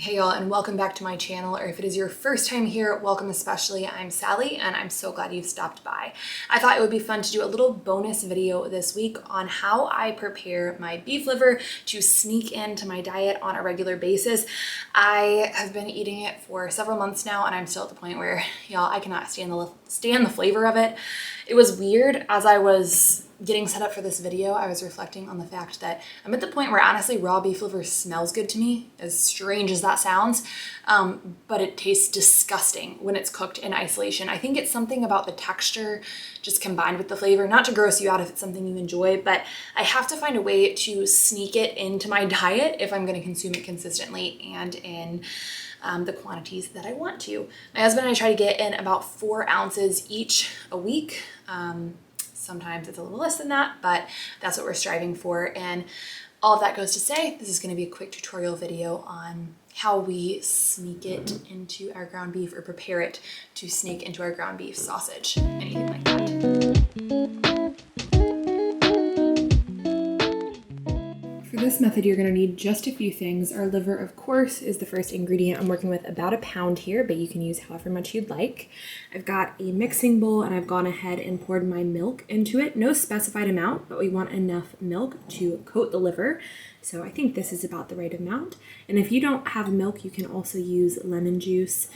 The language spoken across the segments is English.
Hey y'all, and welcome back to my channel, or if it is your first time here, welcome especially. I'm Sally and I'm so glad you've stopped by. I thought it would be fun to do a little bonus video this week on how I prepare my beef liver to sneak into my diet on a regular basis. I have been eating it for several months now and I'm still at the point where, y'all, I cannot stand the flavor of it. It was weird. As I was getting set up for this video, I was reflecting on the fact that I'm at the point where honestly raw beef liver smells good to me, as strange as that sounds, but it tastes disgusting when it's cooked in isolation. I think it's something about the texture just combined with the flavor, not to gross you out if it's something you enjoy, but I have to find a way to sneak it into my diet if I'm going to consume it consistently and in the quantities that I want to. My husband and I try to get in about 4 ounces each a week. Sometimes it's a little less than that, but that's what we're striving for. And all of that goes to say, this is going to be a quick tutorial video on how we sneak it into our ground beef, or prepare it to sneak into our ground beef sausage, anything like that. For this method, you're going to need just a few things. Our liver, of course, is the first ingredient. I'm working with about 1 pound here, but you can use however much you'd like. I've got a mixing bowl and I've gone ahead and poured my milk into it. No specified amount, but we want enough milk to coat the liver. So I think this is about the right amount. And if you don't have milk, you can also use lemon juice.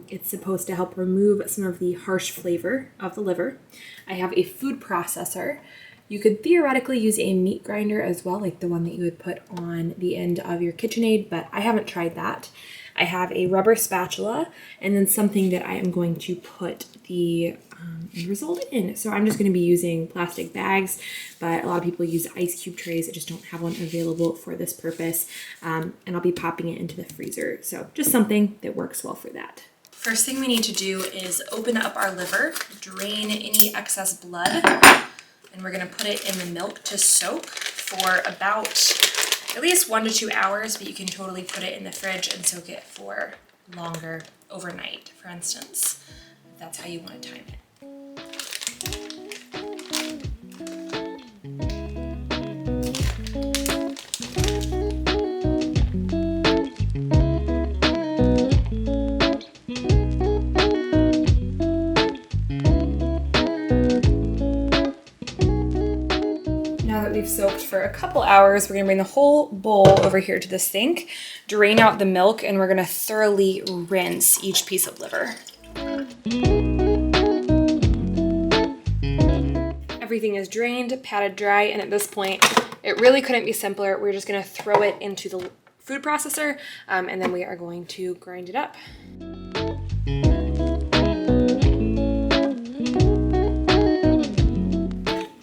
It's supposed to help remove some of the harsh flavor of the liver. I have a food processor. You could theoretically use a meat grinder as well, like the one that you would put on the end of your KitchenAid, but I haven't tried that. I have a rubber spatula and then something that I am going to put the end result in. So I'm just going to be using plastic bags, but a lot of people use ice cube trays. I just don't have one available for this purpose. And I'll be popping it into the freezer. So just something that works well for that. First thing we need to do is open up our liver, drain any excess blood, and we're going to put it in the milk to soak for about at least 1 to 2 hours, but you can totally put it in the fridge and soak it for longer, overnight, for instance, if that's how you want to time it. We've soaked for a couple hours. We're gonna bring the whole bowl over here to the sink, drain out the milk, and we're gonna thoroughly rinse each piece of liver. Everything is drained, patted dry, and at this point, it really couldn't be simpler. We're just gonna throw it into the food processor, and then we are going to grind it up.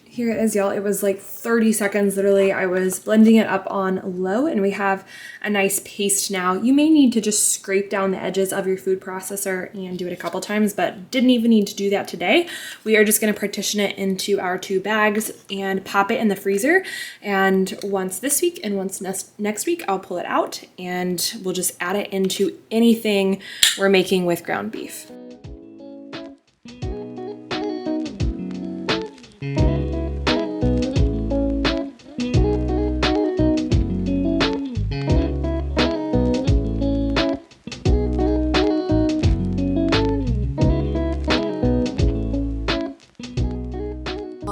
Here it is, y'all. It was like 30 seconds, literally. I was blending it up on low and we have a nice paste now. You may need to just scrape down the edges of your food processor and do it a couple times, but didn't even need to do that today. We are just gonna partition it into our 2 bags and pop it in the freezer. And once this week and once next week, I'll pull it out and we'll just add it into anything we're making with ground beef.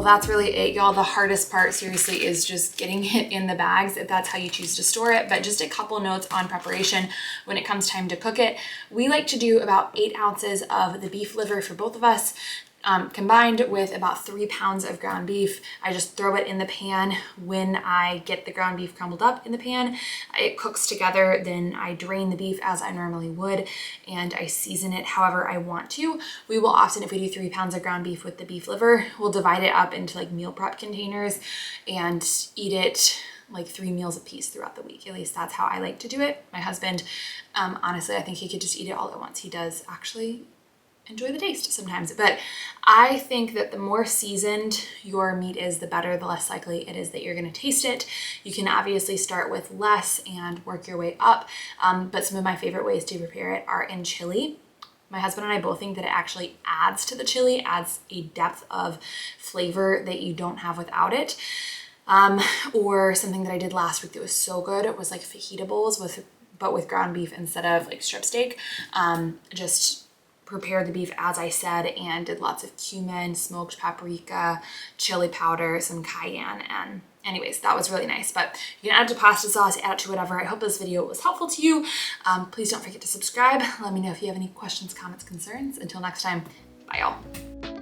That's really it, y'all. The hardest part, seriously, is just getting it in the bags if that's how you choose to store it. But just a couple notes on preparation when it comes time to cook it. We like to do about 8 ounces of the beef liver for both of us. Combined with about 3 pounds of ground beef. I just throw it in the pan. When I get the ground beef crumbled up in the pan, it cooks together. Then I drain the beef as I normally would, and I season it however I want to. We will often, if we do 3 pounds of ground beef with the beef liver, we'll divide it up into like meal prep containers and eat it like 3 meals a piece throughout the week. At least that's how I like to do it. My husband, honestly, I think he could just eat it all at once. He does actually enjoy the taste sometimes, but I think that the more seasoned your meat is, the better, the less likely it is that you're going to taste it. You can obviously start with less and work your way up, but some of my favorite ways to prepare it are in chili. My husband and I both think that it actually adds to the chili, adds a depth of flavor that you don't have without it. Or something that I did last week that was so good, it was like fajita bowls with but with ground beef instead of like strip steak. Just prepared the beef as I said and did lots of cumin, smoked paprika, chili powder, some cayenne, and anyways, that was really nice. But you can add it to pasta sauce, add it to whatever. I hope this video was helpful to you. Please don't forget to subscribe. Let me know if you have any questions, comments, concerns. Until next time, bye y'all.